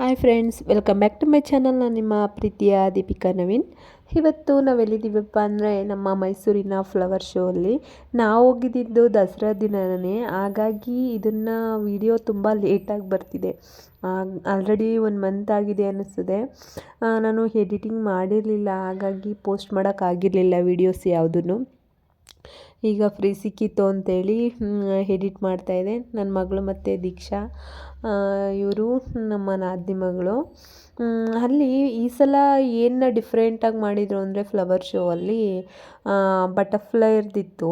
Hi friends, welcome back to my channel. ನಾನು ನಿಮ್ಮ ಪ್ರೀತಿಯ ದೀಪಿಕಾ ನವೀನ್. ಇವತ್ತು ನಾವೆಲ್ಲಿದ್ದೀವಪ್ಪ ಅಂದರೆ ನಮ್ಮ ಮೈಸೂರಿನ ಫ್ಲವರ್ ಶೋ ಅಲ್ಲಿ ನಾವು ಹೋಗಿದ್ದಿದ್ದು ದಸರಾ ದಿನವೇ. ಹಾಗಾಗಿ ಇದನ್ನು ವಿಡಿಯೋ ತುಂಬ ಲೇಟಾಗಿ ಬರ್ತಿದೆ. ಆಲ್ರೆಡಿ 1 ಮಂತ್ ಆಗಿದೆ ಅನ್ನಿಸ್ತದೆ. ನಾನು ಎಡಿಟಿಂಗ್ ಮಾಡಿರಲಿಲ್ಲ, ಹಾಗಾಗಿ ಪೋಸ್ಟ್ ಮಾಡೋಕ್ಕಾಗಿರಲಿಲ್ಲ ವೀಡಿಯೋಸ್ ಯಾವುದೂ. ಈಗ ಫ್ರೀ ಸಿಕ್ಕಿತ್ತು ಅಂತೇಳಿ ಎಡಿಟ್ ಮಾಡ್ತಾಯಿದ್ದೆ. ನನ್ನ ಮಗಳು ಮತ್ತು ದೀಕ್ಷಾ, ಇವರು ನಮ್ಮ ನಾದಿನಿ ಮಗಳು. ಅಲ್ಲಿ ಈ ಸಲ ಏನು ಡಿಫ್ರೆಂಟಾಗಿ ಮಾಡಿದರು ಅಂದರೆ ಫ್ಲವರ್ ಶೋ ಅಲ್ಲಿ ಬಟರ್ಫ್ಲೈರ್ದಿತ್ತು.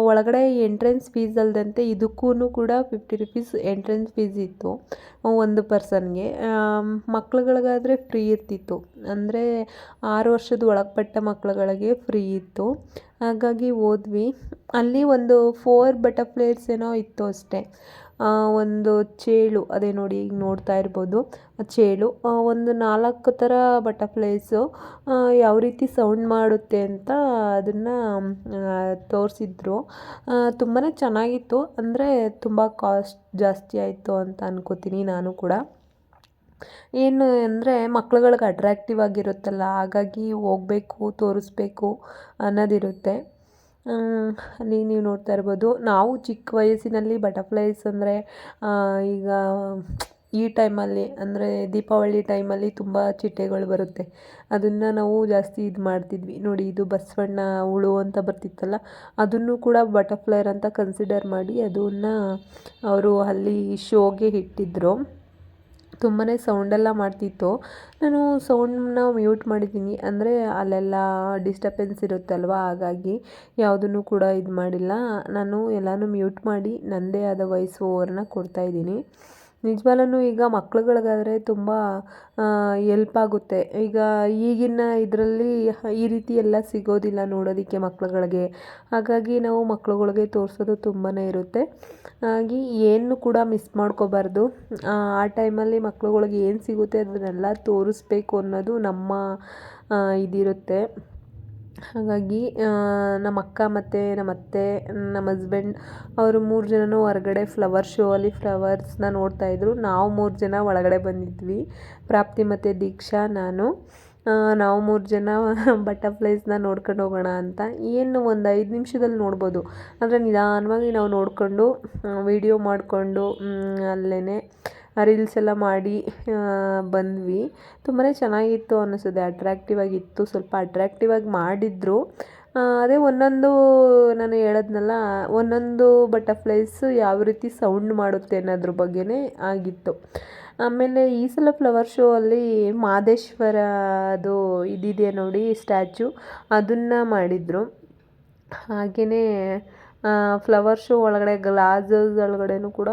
ಒಳಗಡೆ ಎಂಟ್ರೆನ್ಸ್ ಫೀಸ್ ಅಲ್ಲದಂತೆ ಇದಕ್ಕೂ ಕೂಡ 50 ರೂಪೀಸ್ ಎಂಟ್ರೆನ್ಸ್ ಫೀಸ್ ಇತ್ತು ಒಂದು ಪರ್ಸನ್ಗೆ. ಮಕ್ಳುಗಳಿಗಾದರೆ ಫ್ರೀ ಇರ್ತಿತ್ತು, ಅಂದರೆ 6 ವರ್ಷದ ಒಳಪಟ್ಟ ಮಕ್ಳುಗಳಿಗೆ ಫ್ರೀ ಇತ್ತು. ಹಾಗಾಗಿ ಹೋದ್ವಿ. ಅಲ್ಲಿ ಒಂದು 4 ಬಟರ್ಫ್ಲೈಸ್ ಏನೋ ಇತ್ತು ಅಷ್ಟೇ. ಒಂದು ಚೇಳು, ಅದೇ ನೋಡಿ ಈಗ ನೋಡ್ತಾ ಇರ್ಬೋದು ಚೇಳು. ಒಂದು 4 ಥರ ಬಟರ್ಫ್ಲೈಸು ಯಾವ ರೀತಿ ಸೌಂಡ್ ಮಾಡುತ್ತೆ ಅಂತ ಅದನ್ನು ತೋರಿಸಿದ್ರು. ತುಂಬಾ ಚೆನ್ನಾಗಿತ್ತು. ಅಂದರೆ ತುಂಬ ಕಾಸ್ಟ್ ಜಾಸ್ತಿ ಆಯಿತು ಅಂತ ಅನ್ಕೋತೀನಿ ನಾನು ಕೂಡ. ಏನು ಅಂದರೆ ಮಕ್ಳುಗಳಿಗೆ ಅಟ್ರ್ಯಾಕ್ಟಿವ್ ಆಗಿರುತ್ತಲ್ಲ, ಹಾಗಾಗಿ ಹೋಗಬೇಕು, ತೋರಿಸ್ಬೇಕು ಅನ್ನೋದಿರುತ್ತೆ. ಅಲ್ಲಿ ನೀವು ನೋಡ್ತಾ ಇರ್ಬೋದು. ನಾವು ಚಿಕ್ಕ ವಯಸ್ಸಿನಲ್ಲಿ ಬಟರ್ಫ್ಲೈಸ್ ಅಂದರೆ ಈಗ ಈ ಟೈಮಲ್ಲಿ ಅಂದರೆ ದೀಪಾವಳಿ ಟೈಮಲ್ಲಿ ತುಂಬ ಚಿಟ್ಟೆಗಳು ಬರುತ್ತೆ, ಅದನ್ನು ನಾವು ಜಾಸ್ತಿ ಇದು ಮಾಡ್ತಿದ್ವಿ. ನೋಡಿ, ಇದು ಬಸವಣ್ಣ ಹುಳು ಅಂತ ಬರ್ತಿತ್ತಲ್ಲ, ಅದನ್ನು ಕೂಡ ಬಟರ್ಫ್ಲೈರ್ ಅಂತ ಕನ್ಸಿಡರ್ ಮಾಡಿ ಅದನ್ನು ಅವರು ಅಲ್ಲಿ ಶೋಗೆ ಇಟ್ಟಿದ್ರು. ತುಂಬಾ ಸೌಂಡೆಲ್ಲ ಮಾಡ್ತಿತ್ತು. ನಾನು ಸೌಂಡನ್ನ ಮ್ಯೂಟ್ ಮಾಡಿದ್ದೀನಿ, ಅಂದರೆ ಅಲ್ಲೆಲ್ಲ ಡಿಸ್ಟರ್ಬೆನ್ಸ್ ಇರುತ್ತಲ್ವ, ಹಾಗಾಗಿ ಯಾವುದನ್ನು ಕೂಡ ಇದು ಮಾಡಿಲ್ಲ. ನಾನು ಎಲ್ಲನೂ ಮ್ಯೂಟ್ ಮಾಡಿ ನನ್ನದೇ ಆದ ವಾಯ್ಸ್ ಓವರ್ನ ಕೊಡ್ತಾಯಿದ್ದೀನಿ. ನಿಜವಾಗ್ಲೂ ಈಗ ಮಕ್ಳುಗಳಿಗಾದರೆ ತುಂಬ ಎಲ್ಪ್ ಆಗುತ್ತೆ. ಈಗ ಈಗಿನ ಇದರಲ್ಲಿ ಈ ರೀತಿ ಎಲ್ಲ ಸಿಗೋದಿಲ್ಲ ನೋಡೋದಕ್ಕೆ ಮಕ್ಳುಗಳಿಗೆ. ಹಾಗಾಗಿ ನಾವು ಮಕ್ಳುಗಳಿಗೆ ತೋರಿಸೋದು ತುಂಬಾ ಇರುತ್ತೆ. ಹಾಗೆ ಏನು ಕೂಡ ಮಿಸ್ ಮಾಡ್ಕೋಬಾರ್ದು. ಆ ಟೈಮಲ್ಲಿ ಮಕ್ಳುಗಳಿಗೆ ಏನು ಸಿಗುತ್ತೆ ಅದನ್ನೆಲ್ಲ ತೋರಿಸ್ಬೇಕು ಅನ್ನೋದು ನಮ್ಮ ಇದಿರುತ್ತೆ. ಹಾಗಾಗಿ ನಮ್ಮ ಅಕ್ಕ ಮತ್ತು ನಮ್ಮ ಅತ್ತೆ, ನಮ್ಮ ಹಸ್ಬೆಂಡ್ ಅವರು 3 ಜನನೂ ಹೊರಗಡೆ ಫ್ಲವರ್ ಶೋ ಅಲ್ಲಿ ಫ್ಲವರ್ಸ್ನ ನೋಡ್ತಾಯಿದ್ರು. ನಾವು 3 ಜನ ಒಳಗಡೆ ಬಂದಿದ್ವಿ, ಪ್ರಾಪ್ತಿ ಮತ್ತು ದೀಕ್ಷಾ, ನಾನು. ನಾವು 3 ಜನ ಬಟರ್ಫ್ಲೈಸ್ನ ನೋಡ್ಕೊಂಡು ಹೋಗೋಣ ಅಂತ. ಏನು ಒಂದು 5 ನಿಮಿಷದಲ್ಲಿ ನೋಡ್ಬೋದು, ಅಂದರೆ ನಿಧಾನವಾಗಿ ನಾವು ನೋಡಿಕೊಂಡು ವೀಡಿಯೋ ಮಾಡಿಕೊಂಡು ಅಲ್ಲೇ ರೀಲ್ಸ್ ಎಲ್ಲ ಮಾಡಿ ಬಂದ್ವಿ. ತುಂಬಾ ಚೆನ್ನಾಗಿತ್ತು ಅನ್ನಿಸ್ತದೆ, ಅಟ್ರ್ಯಾಕ್ಟಿವ್ ಆಗಿತ್ತು. ಸ್ವಲ್ಪ ಅಟ್ರ್ಯಾಕ್ಟಿವ್ ಆಗಿ ಮಾಡಿದ್ರು. ಅದೇ ಒಂದೊಂದು ನಾನು ಹೇಳಿದ್ನಲ್ಲ, ಒಂದೊಂದು ಬಟರ್ಫ್ಲೈಸ್ ಯಾವ ರೀತಿ ಸೌಂಡ್ ಮಾಡುತ್ತೆ ಅನ್ನೋದ್ರ ಬಗ್ಗೆನೇ ಆಗಿತ್ತು. ಆಮೇಲೆ ಈ ಸಲ ಫ್ಲವರ್ ಶೋ ಅಲ್ಲಿ ಮಹದೇಶ್ವರ ಅದು ಇದಿದೆ ನೋಡಿ ಸ್ಟ್ಯಾಚು, ಅದನ್ನು ಮಾಡಿದರು. ಹಾಗೆಯೇ ಫ್ಲವರ್ ಶೋ ಒಳಗಡೆ ಗ್ಲಾಸಸ್ ಒಳಗಡೆನೂ ಕೂಡ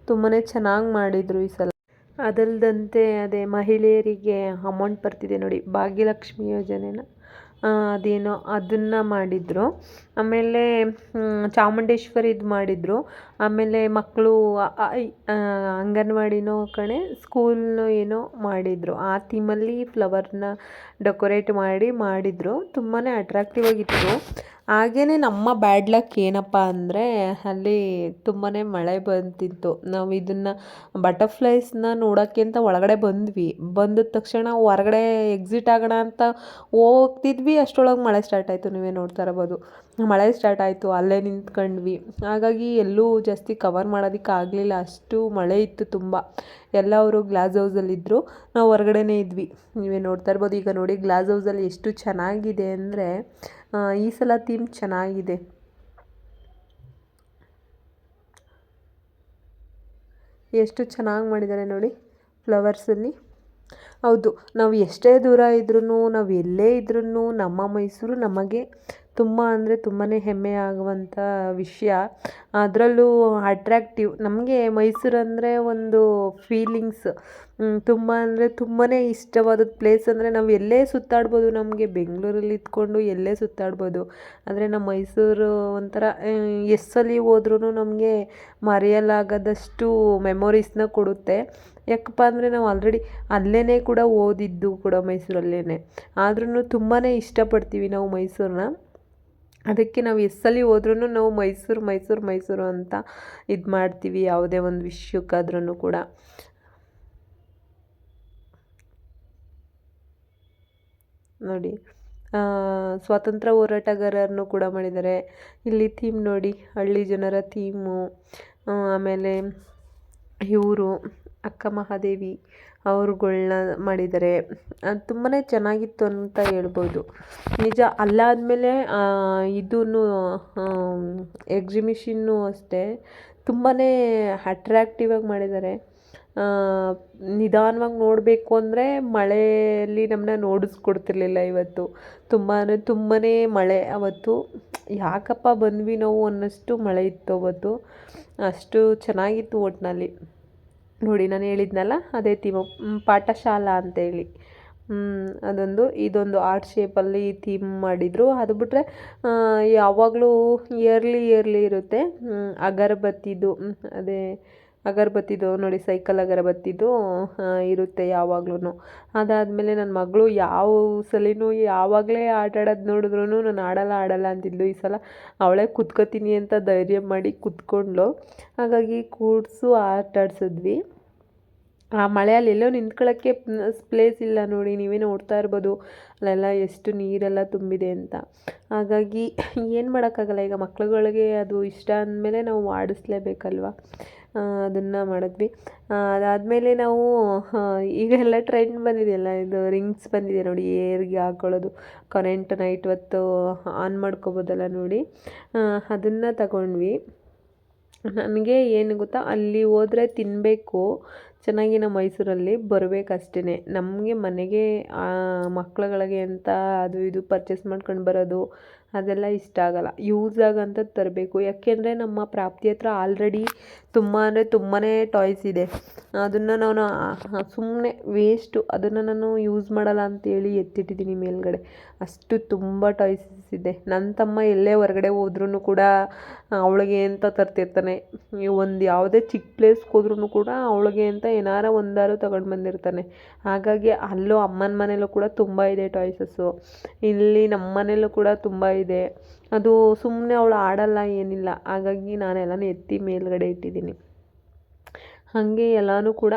ತುಂಬಾ ಚೆನ್ನಾಗಿ ಮಾಡಿದರು ಈ ಸಲ. ಅದಲ್ಲದಂತೆ ಅದೇ ಮಹಿಳೆಯರಿಗೆ ಅಮೌಂಟ್ ಬರ್ತಿದೆ ನೋಡಿ, ಭಾಗ್ಯಲಕ್ಷ್ಮಿ ಯೋಜನೆನ, ಅದೇನೋ ಅದನ್ನು ಮಾಡಿದರು. ಆಮೇಲೆ ಚಾಮುಂಡೇಶ್ವರಿದು ಮಾಡಿದರು. ಆಮೇಲೆ ಮಕ್ಕಳು ಅಂಗನವಾಡಿನೋ ಕಣೆ ಸ್ಕೂಲ್ನೋ ಏನೋ ಮಾಡಿದರು. ಆ ಥೀಮಲ್ಲಿ ಫ್ಲವರ್ನ ಡೆಕೋರೇಟ್ ಮಾಡಿದರು. ತುಂಬಾ ಅಟ್ರ್ಯಾಕ್ಟಿವ್ ಆಗಿತ್ತು. ಹಾಗೆಯೇ ನಮ್ಮ ಬ್ಯಾಡ್ ಲಕ್ ಏನಪ್ಪ ಅಂದರೆ ಅಲ್ಲಿ ತುಂಬಾ ಮಳೆ ಬಂತಿತ್ತು. ನಾವು ಇದನ್ನು ಬಟರ್ಫ್ಲೈಸ್ನ ನೋಡೋಕ್ಕೆ ಅಂತ ಒಳಗಡೆ ಬಂದ್ವಿ. ಬಂದ ತಕ್ಷಣ ಹೊರಗಡೆ ಎಕ್ಸಿಟ್ ಆಗೋಣ ಅಂತ ಹೋಗ್ತಿದ್ವಿ, ಅಷ್ಟರೊಳಗೆ ಮಳೆ ಸ್ಟಾರ್ಟ್ ಆಯಿತು. ನೀವೇ ನೋಡ್ತಾ ಇರ್ಬೋದು, ಮಳೆ ಸ್ಟಾರ್ಟ್ ಆಯಿತು. ಅಲ್ಲೇ ನಿಂತ್ಕೊಂಡ್ವಿ. ಹಾಗಾಗಿ ಎಲ್ಲೂ ಜಾಸ್ತಿ ಕವರ್ ಮಾಡೋದಕ್ಕೆ ಆಗಲಿಲ್ಲ, ಅಷ್ಟು ಮಳೆ ಇತ್ತು ತುಂಬ. ಎಲ್ಲ ಅವರು ಗ್ಲಾಸ್ ಹೌಸಲ್ಲಿದ್ದರು, ನಾವು ಹೊರಗಡೆನೇ ಇದ್ವಿ. ನೀವೇ ನೋಡ್ತಾ ಇರ್ಬೋದು. ಈಗ ನೋಡಿ, ಗ್ಲಾಸ್ ಹೌಸಲ್ಲಿ ಎಷ್ಟು ಚೆನ್ನಾಗಿದೆ ಅಂದರೆ ಈ ಸಲ ಥೀಮ್ ಚೆನ್ನಾಗಿದೆ. ಎಷ್ಟು ಚೆನ್ನಾಗಿ ಮಾಡಿದ್ದಾರೆ ನೋಡಿ ಫ್ಲವರ್ಸಲ್ಲಿ. ಹೌದು, ನಾವು ಎಷ್ಟೇ ದೂರ ಇದ್ರೂ, ನಾವು ಎಲ್ಲೇ ಇದ್ರೂ ನಮ್ಮ ಮೈಸೂರು ನಮಗೆ ತುಂಬ ಅಂದರೆ ತುಂಬಾ ಹೆಮ್ಮೆ ಆಗುವಂಥ ವಿಷಯ. ಅದರಲ್ಲೂ ಅಟ್ರ್ಯಾಕ್ಟಿವ್. ನಮಗೆ ಮೈಸೂರು ಅಂದರೆ ಒಂದು ಫೀಲಿಂಗ್ಸ್. ತುಂಬ ಅಂದರೆ ತುಂಬಾ ಇಷ್ಟವಾದ ಪ್ಲೇಸ್. ಅಂದರೆ ನಾವು ಎಲ್ಲೇ ಸುತ್ತಾಡ್ಬೋದು, ನಮಗೆ ಬೆಂಗಳೂರಲ್ಲಿ ಇದ್ಕೊಂಡು ಎಲ್ಲೇ ಸುತ್ತಾಡ್ಬೋದು. ಆದರೆ ನಮ್ಮ ಮೈಸೂರು ಒಂಥರ ಎಷ್ಟಲ್ಲಿ ಹೋದ್ರೂ ನಮಗೆ ಮರೆಯಲಾಗದಷ್ಟು ಮೆಮೊರೀಸ್ನ ಕೊಡುತ್ತೆ. ಯಾಕಪ್ಪ ಅಂದರೆ ನಾವು ಆಲ್ರೆಡಿ ಅಲ್ಲೇ ಕೂಡ ಓದಿದ್ದು ಕೂಡ ಮೈಸೂರಲ್ಲೇ. ಆದ್ರೂ ತುಂಬಾ ಇಷ್ಟಪಡ್ತೀವಿ ನಾವು ಮೈಸೂರನ್ನ. ಅದಕ್ಕೆ ನಾವು ಎಷ್ಟಲ್ಲಿ ಹೋದ್ರೂ ನಾವು ಮೈಸೂರು ಮೈಸೂರು ಮೈಸೂರು ಅಂತ ಇದು ಮಾಡ್ತೀವಿ, ಯಾವುದೇ ಒಂದು ವಿಷಯಕ್ಕಾದ್ರೂ ಕೂಡ. ನೋಡಿ. ಸ್ವಾತಂತ್ರ್ಯ ಹೋರಾಟಗಾರರನ್ನು ಕೂಡ ಮಾಡಿದ್ದಾರೆ. ಇಲ್ಲಿ ಥೀಮ್ ನೋಡಿ, ಹಳ್ಳಿ ಜನರ ಥೀಮು. ಆಮೇಲೆ ಇವರು ಅಕ್ಕ ಮಹಾದೇವಿ ಅವ್ರುಗಳ್ನ ಮಾಡಿದ್ದಾರೆ. ಅದು ತುಂಬಾ ಚೆನ್ನಾಗಿತ್ತು ಅಂತ ಹೇಳ್ಬೋದು. ನಿಜ ಅಲ್ಲಾದಮೇಲೆ ಇದೂ ಎಕ್ಸಿಬಿಷನ್ನು ಅಷ್ಟೇ ತುಂಬಾ ಅಟ್ರ್ಯಾಕ್ಟಿವ್ ಆಗಿ ಮಾಡಿದ್ದಾರೆ. ನಿಧಾನವಾಗಿ ನೋಡಬೇಕು ಅಂದರೆ ಮಳೆಯಲ್ಲಿ ನಮ್ಮನ್ನ ನೋಡಿಸ್ಕೊಡ್ತಿರ್ಲಿಲ್ಲ ಇವತ್ತು. ತುಂಬ ಅಂದರೆ ತುಂಬಾ ಮಳೆ ಅವತ್ತು. ಯಾಕಪ್ಪ ಬಂದ್ವಿ ನಾವು ಅನ್ನೋಷ್ಟು ಮಳೆ ಇತ್ತು ಅವತ್ತು. ಅಷ್ಟು ಚೆನ್ನಾಗಿತ್ತು ಒಟ್ಟಿನಲ್ಲಿ. ನೋಡಿ ನಾನು ಹೇಳಿದ್ನಲ್ಲ ಅದೇ ಥೀಮು, ಪಾಠಶಾಲಾ ಅಂತೇಳಿ. ಇದೊಂದು ಆರ್ಟ್ ಶೇಪಲ್ಲಿ ಥೀಮ್ ಮಾಡಿದರು. ಅದು ಬಿಟ್ಟರೆ ಯಾವಾಗಲೂ ಇಯರ್ಲಿ ಇರುತ್ತೆ. ಅಗರಬತ್ತಿದು ಅದೇ ಅಗರಬತ್ತಿದು ನೋಡಿ, ಸೈಕಲ್ ಅಗರಬತ್ತಿದು ಇರುತ್ತೆ ಯಾವಾಗ್ಲೂ. ಅದಾದಮೇಲೆ ನನ್ನ ಮಗಳು ಯಾವ ಸಲಿನೂ ಯಾವಾಗಲೇ ಆಟ ಆಡೋದು ನೋಡಿದ್ರೂ ನಾನು ಆಡಲ್ಲ ಅಂತಿದ್ಲು. ಈ ಸಲ ಅವಳೇ ಕುತ್ಕೋತೀನಿ ಅಂತ ಧೈರ್ಯ ಮಾಡಿ ಕುತ್ಕೊಂಡ್ಳು. ಹಾಗಾಗಿ ಕೂಡಿಸು ಆಟ ಆಡಿಸಿದ್ವಿ. ಆ ಮಳೆಯಲ್ಲಿ ಎಲ್ಲೋ ನಿಂತ್ಕೊಳ್ಳೋಕ್ಕೆ ಪ್ಲೇಸ್ ಇಲ್ಲ ನೋಡಿ, ನೀವೇ ನೋಡ್ತಾ ಇರ್ಬೋದು ಅಲ್ಲೆಲ್ಲ ಎಷ್ಟು ನೀರೆಲ್ಲ ತುಂಬಿದೆ ಅಂತ. ಹಾಗಾಗಿ ಏನು ಮಾಡೋಕ್ಕಾಗಲ್ಲ, ಈಗ ಮಕ್ಳುಗಳಿಗೆ ಅದು ಇಷ್ಟ ಅಂದಮೇಲೆ ನಾವು ಆಡಿಸ್ಲೇಬೇಕಲ್ವ. ಅದನ್ನು ಮಾಡಿದ್ವಿ. ಅದಾದಮೇಲೆ ನಾವು ಈಗ ಎಲ್ಲ ಟ್ರೆಂಡ್ ಬಂದಿದೆಯಲ್ಲ, ಇದು ರಿಂಗ್ಸ್ ಬಂದಿದೆ ನೋಡಿ, ಏರ್ಗೆ ಹಾಕ್ಕೊಳ್ಳೋದು, ಕರೆಂಟ್ ನೈಟ್ ಹೊತ್ತು ಆನ್ ಮಾಡ್ಕೊಬೋದಲ್ಲ ನೋಡಿ, ಅದನ್ನು ತಗೊಂಡ್ವಿ. ನನಗೆ ಏನು ಗೊತ್ತಾ, ಅಲ್ಲಿ ಹೋದರೆ ತಿನ್ನಬೇಕು ಚೆನ್ನಾಗಿ, ನಮ್ಮ ಮೈಸೂರಲ್ಲಿ ಬರಬೇಕಷ್ಟೇ. ನಮಗೆ ಮನೆಗೆ ಮಕ್ಳುಗಳಿಗೆ ಅಂತ ಅದು ಇದು ಪರ್ಚೇಸ್ ಮಾಡ್ಕೊಂಡು ಬರೋದು ಅದೆಲ್ಲ ಇಷ್ಟ ಆಗೋಲ್ಲ. ಯೂಸ್ ಆಗೋಂಥದ್ದು ತರಬೇಕು. ಯಾಕೆಂದರೆ ನಮ್ಮ ಪ್ರಾಪ್ತಿ ಹತ್ರ ಆಲ್ರೆಡಿ ತುಂಬಾ ಟಾಯ್ಸ್ ಇದೆ. ಅದನ್ನು ನಾನು ಸುಮ್ಮನೆ ವೇಸ್ಟು, ಅದನ್ನು ನಾನು ಯೂಸ್ ಮಾಡಲ್ಲ ಅಂತೇಳಿ ಎತ್ತಿಟ್ಟಿದ್ದೀನಿ ಮೇಲ್ಗಡೆ. ಅಷ್ಟು ತುಂಬ ಟಾಯ್ಸಸ್ ಇದೆ. ನನ್ನ ತಮ್ಮ ಎಲ್ಲೇ ಹೊರಗಡೆ ಹೋದ್ರೂ ಕೂಡ ಅವಳಿಗೆ ಅಂತ ತರ್ತಿರ್ತಾನೆ. ಒಂದು ಯಾವುದೇ ಚಿಕ್ಕ ಪ್ಲೇಸ್ಗೆ ಹೋದ್ರೂ ಕೂಡ ಅವಳಿಗೆ ಅಂತ ಏನಾರ ಒಂದಾರು ತಗೊಂಡು ಬಂದಿರ್ತಾನೆ. ಹಾಗಾಗಿ ಅಲ್ಲೂ ಅಮ್ಮನ ಮನೇಲೂ ಕೂಡ ತುಂಬ ಇದೆ ಟಾಯ್ಸಸ್ಸು. ಇಲ್ಲಿ ನಮ್ಮ ಮನೇಲೂ ಕೂಡ ತುಂಬ ಇದೆ. ಅದು ಸುಮ್ಮನೆ ಅವಳು ಆಡಲ್ಲ ಏನಿಲ್ಲ. ಹಾಗಾಗಿ ನಾನೆಲ್ಲನೂ ಎತ್ತಿ ಮೇಲ್ಗಡೆ ಇಟ್ಟಿದ್ದೀನಿ. ಹಾಗೆ ಎಲ್ಲನೂ ಕೂಡ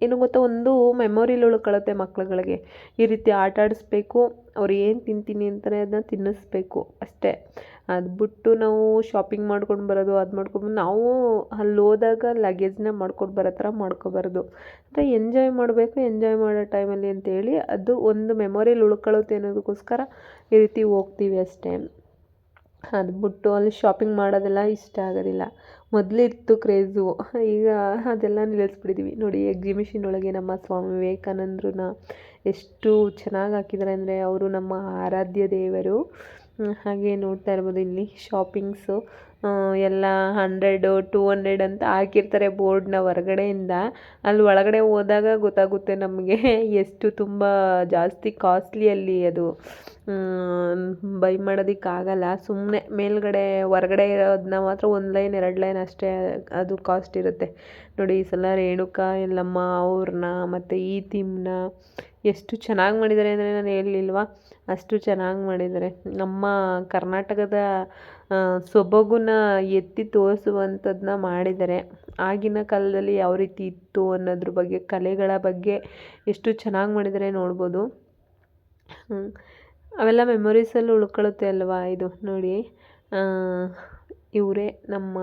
ಏನು ಗೊತ್ತಾ, ಒಂದು ಮೆಮೊರಿಲಿ ಉಳ್ಕೊಳ್ಳುತ್ತೆ ಮಕ್ಳುಗಳಿಗೆ. ಈ ರೀತಿ ಆಟ ಆಡಿಸ್ಬೇಕು, ಅವ್ರು ಏನು ತಿಂತೀನಿ ಅಂತಾರೆ ಅದನ್ನ ತಿನ್ನಿಸ್ಬೇಕು ಅಷ್ಟೇ. ಅದು ಬಿಟ್ಟು ನಾವು ಶಾಪಿಂಗ್ ಮಾಡ್ಕೊಂಡು ಬರೋದು, ಅದು ಮಾಡ್ಕೊಂಡು ನಾವು ಅಲ್ಲಿ ಹೋದಾಗ ಲಗೇಜ್ನ ಮಾಡ್ಕೊಂಡು ಬರೋ ಥರ ಮಾಡ್ಕೊಬಾರ್ದು. ಮತ್ತು ಎಂಜಾಯ್ ಮಾಡಬೇಕು, ಎಂಜಾಯ್ ಮಾಡೋ ಟೈಮಲ್ಲಿ ಅಂತೇಳಿ ಅದು ಒಂದು ಮೆಮೊರಿಲಿ ಉಳ್ಕೊಳ್ಳುತ್ತೆ ಅನ್ನೋದಕ್ಕೋಸ್ಕರ ಈ ರೀತಿ ಹೋಗ್ತೀವಿ ಅಷ್ಟೇ. ಅದು ಬಿಟ್ಟು ಅಲ್ಲಿ ಶಾಪಿಂಗ್ ಮಾಡೋದೆಲ್ಲ ಇಷ್ಟ ಆಗೋದಿಲ್ಲ. ಮೊದಲಿತ್ತು ಕ್ರೇಜು, ಈಗ ಅದೆಲ್ಲ ನಿಲ್ಲಿಸ್ಬಿಟ್ಟಿದ್ದೀವಿ. ನೋಡಿ, ಎಕ್ಸಿಬಿಷನ್ ಒಳಗೆ ನಮ್ಮ ಸ್ವಾಮಿ ವಿವೇಕಾನಂದರನ್ನ ಎಷ್ಟು ಚೆನ್ನಾಗಿ ಹಾಕಿದ್ದಾರೆ ಅಂದರೆ, ಅವರು ನಮ್ಮ ಆರಾಧ್ಯ ದೇವರು. ಹಾಗೆ ನೋಡ್ತಾ ಇರ್ಬೋದು ಇಲ್ಲಿ ಶಾಪಿಂಗ್ಸು ಎಲ್ಲ 100 200 ಅಂತ ಹಾಕಿರ್ತಾರೆ ಬೋರ್ಡ್ನ ಹೊರಗಡೆಯಿಂದ. ಅಲ್ಲಿ ಒಳಗಡೆ ಹೋದಾಗ ಗೊತ್ತಾಗುತ್ತೆ ನಮಗೆ ಎಷ್ಟು ತುಂಬ ಜಾಸ್ತಿ ಕಾಸ್ಟ್ಲಿ ಅಲ್ಲಿ ಅದು ಬೈ ಮಾಡೋದಕ್ಕಾಗಲ್ಲ. ಸುಮ್ಮನೆ ಮೇಲ್ಗಡೆ ಹೊರಗಡೆ ಇರೋದನ್ನ ಮಾತ್ರ 1 ಲೈನ್ 2 ಲೈನ್ ಅಷ್ಟೇ ಅದು ಕಾಸ್ಟ್ ಇರುತ್ತೆ. ನೋಡಿ, ಈ ಸಲ ರೇಣುಕಾ ಯಲ್ಲಮ್ಮ ಅವ್ರನ್ನ ಮತ್ತು ಈ ಥೀಮ್ನ ಎಷ್ಟು ಚೆನ್ನಾಗಿ ಮಾಡಿದ್ದಾರೆ ಅಂದರೆ ನಾನು ಹೇಳಲಿಲ್ವಾ, ಅಷ್ಟು ಚೆನ್ನಾಗಿ ಮಾಡಿದ್ದಾರೆ. ನಮ್ಮ ಕರ್ನಾಟಕದ ಸೊಬಗನ್ನ ಎತ್ತಿ ತೋರಿಸುವಂಥದ್ದನ್ನ ಮಾಡಿದ್ದಾರೆ. ಆಗಿನ ಕಾಲದಲ್ಲಿ ಯಾವ ರೀತಿ ಇತ್ತು ಅನ್ನೋದ್ರ ಬಗ್ಗೆ, ಕಲೆಗಳ ಬಗ್ಗೆ ಎಷ್ಟು ಚೆನ್ನಾಗಿ ಮಾಡಿದ್ದಾರೆ ನೋಡ್ಬೋದು. ಅವೆಲ್ಲ ಮೆಮೊರೀಸಲ್ಲಿ ಉಳ್ಕೊಳ್ಳುತ್ತೆ ಅಲ್ವಾ. ಇದು ನೋಡಿ, ಇವರೇ ನಮ್ಮ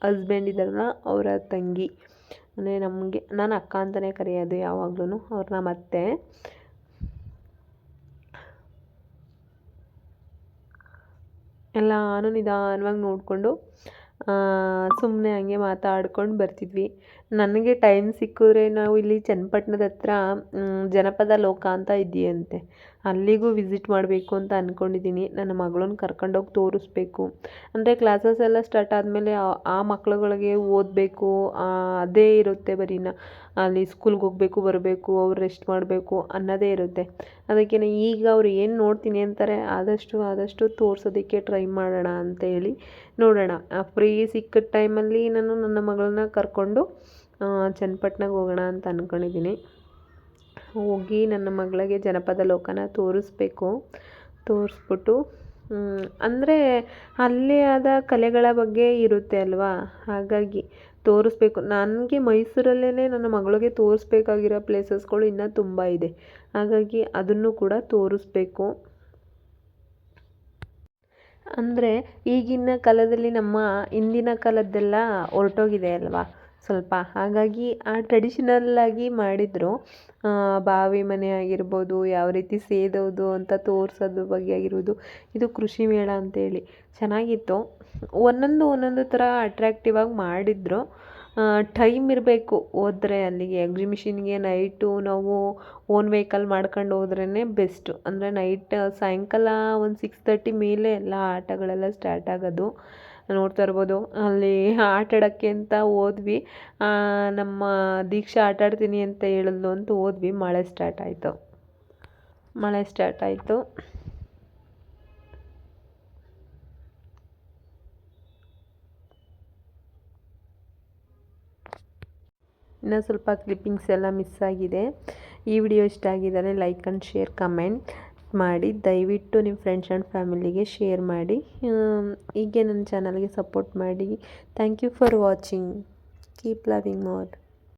ಹಸ್ಬೆಂಡ್ ಇದ್ದಾರಲ್ಲ ಅವರ ತಂಗಿ. ಅಂದರೆ ನಮಗೆ, ನಾನು ಅಕ್ಕ ಅಂತಲೇ ಕರೆಯೋದು ಯಾವಾಗ್ಲೂ ಅವ್ರನ್ನ. ಮತ್ತೆ ಎಲ್ಲಾನು ನಿಧಾನವಾಗಿ ನೋಡಿಕೊಂಡು ಸುಮ್ಮನೆ ಹಂಗೆ ಮಾತಾಡ್ಕೊಂಡು ಬರ್ತಿದ್ವಿ. ನನಗೆ ಟೈಮ್ ಸಿಕ್ಕಿದ್ರೆ ನಾವು ಇಲ್ಲಿ ಚನ್ನಪಟ್ಟಣದ ಹತ್ರ ಜನಪದ ಲೋಕ ಅಂತ ಇದೆಯಂತೆ, ಅಲ್ಲಿಗೂ ವಿಸಿಟ್ ಮಾಡಬೇಕು ಅಂತ ಅಂದ್ಕೊಂಡಿದ್ದೀನಿ. ನನ್ನ ಮಗಳನ್ನ ಕರ್ಕೊಂಡೋಗಿ ತೋರಿಸ್ಬೇಕು. ಅಂದರೆ ಕ್ಲಾಸಸ್ ಎಲ್ಲ ಸ್ಟಾರ್ಟ್ ಆದಮೇಲೆ ಆ ಮಕ್ಳುಗಳಿಗೆ ಓದಬೇಕು ಅದೇ ಇರುತ್ತೆ. ಬರೀ ಅಲ್ಲಿ ಸ್ಕೂಲ್ಗೆ ಹೋಗಬೇಕು, ಬರಬೇಕು, ಅವ್ರು ರೆಸ್ಟ್ ಮಾಡಬೇಕು ಅನ್ನೋದೇ ಇರುತ್ತೆ. ಅದಕ್ಕೆ ಈಗ ಅವ್ರು ಏನು ನೋಡ್ತೀನಿ ಅಂತಾರೆ ಆದಷ್ಟು ತೋರಿಸೋದಕ್ಕೆ ಟ್ರೈ ಮಾಡೋಣ ಅಂತ ಹೇಳಿ ನೋಡೋಣ. ಫ್ರೀ ಸಿಕ್ಕ ಟೈಮಲ್ಲಿ ನಾನು ನನ್ನ ಮಗಳನ್ನ ಕರ್ಕೊಂಡು ಚನ್ನಪಟ್ಟಣಕ್ಕೆ ಹೋಗೋಣ ಅಂತ ಅಂದ್ಕೊಂಡಿದ್ದೀನಿ. ಹೋಗಿ ನನ್ನ ಮಗಳಿಗೆ ಜನಪದ ಲೋಕನ ತೋರಿಸ್ಬೇಕು. ತೋರಿಸ್ಬಿಟ್ಟು ಅಂದರೆ ಅಲ್ಲೇ ಆದ ಕಲೆಗಳ ಬಗ್ಗೆ ಇರುತ್ತೆ ಅಲ್ವಾ. ಹಾಗಾಗಿ ತೋರಿಸ್ಬೇಕು. ನನಗೆ ಮೈಸೂರಲ್ಲೇ ನನ್ನ ಮಗಳಿಗೆ ತೋರಿಸ್ಬೇಕಾಗಿರೋ ಪ್ಲೇಸಸ್ಗಳು ಇನ್ನೂ ತುಂಬ ಇದೆ. ಹಾಗಾಗಿ ಅದನ್ನು ಕೂಡ ತೋರಿಸ್ಬೇಕು. ಅಂದರೆ ಈಗಿನ ಕಾಲದಲ್ಲಿ ನಮ್ಮ ಹಿಂದಿನ ಕಾಲದ್ದೆಲ್ಲ ಹೊರ್ಟೋಗಿದೆ ಅಲ್ವಾ ಸ್ವಲ್ಪ. ಹಾಗಾಗಿ ಆ ಟ್ರೆಡಿಷನಲ್ಲಾಗಿ ಮಾಡಿದರು. ಬಾವಿ ಮನೆ ಆಗಿರ್ಬೋದು, ಯಾವ ರೀತಿ ಸೇದೋದು ಅಂತ ತೋರಿಸೋದ್ರ ಬಗ್ಗೆ ಆಗಿರ್ಬೋದು. ಇದು ಕೃಷಿ ಮೇಳ ಅಂತೇಳಿ ಚೆನ್ನಾಗಿತ್ತು. ಒಂದೊಂದು ಥರ ಅಟ್ರ್ಯಾಕ್ಟಿವ್ ಆಗಿ ಮಾಡಿದರು. ಟೈಮ್ ಇರಬೇಕು ಹೋದ್ರೆ ಅಲ್ಲಿಗೆ ಎಕ್ಸಿಬಿಷನ್ಗೆ. ನೈಟು ನಾವು ಓನ್ ವೆಹಿಕಲ್ ಮಾಡ್ಕೊಂಡು ಹೋದ್ರೇ ಬೆಸ್ಟು. ಅಂದರೆ ನೈಟ್ ಸಾಯಂಕಾಲ ಒಂದು 6:30 ಮೇಲೆ ಎಲ್ಲ ಆಟಗಳೆಲ್ಲ ಸ್ಟಾರ್ಟ್ ಆಗೋದು ನೋಡ್ತಾ ಇರ್ಬೋದು. ಅಲ್ಲಿ ಆಟ ಆಡೋಕ್ಕೆ ಅಂತ ಹೋದ್ವಿ. ನಮ್ಮ ದೀಕ್ಷಾ ಆಟ ಆಡ್ತೀನಿ ಅಂತ ಹೇಳಿದ್ಲು ಅಂತ ಹೋದ್ವಿ. ಮಳೆ ಸ್ಟಾರ್ಟ್ ಆಯಿತು. ಇನ್ನೂ ಸ್ವಲ್ಪ ಕ್ಲಿಪ್ಪಿಂಗ್ಸ್ ಎಲ್ಲ ಮಿಸ್ ಆಗಿದೆ. ಈ ವಿಡಿಯೋ ಇಷ್ಟ ಆಗಿದ್ದರೆ ಲೈಕ್ ಆ್ಯಂಡ್ ಶೇರ್ ಕಮೆಂಟ್ ಮಾಡಿ. ದಯವಿಟ್ಟು ನಿಮ್ಮ ಫ್ರೆಂಡ್ಸ್ ಆ್ಯಂಡ್ ಫ್ಯಾಮಿಲಿಗೆ ಶೇರ್ ಮಾಡಿ. ಹೀಗೆ ನನ್ನ ಚಾನಲ್ಗೆ ಸಪೋರ್ಟ್ ಮಾಡಿ. Thank you for watching. Keep loving more.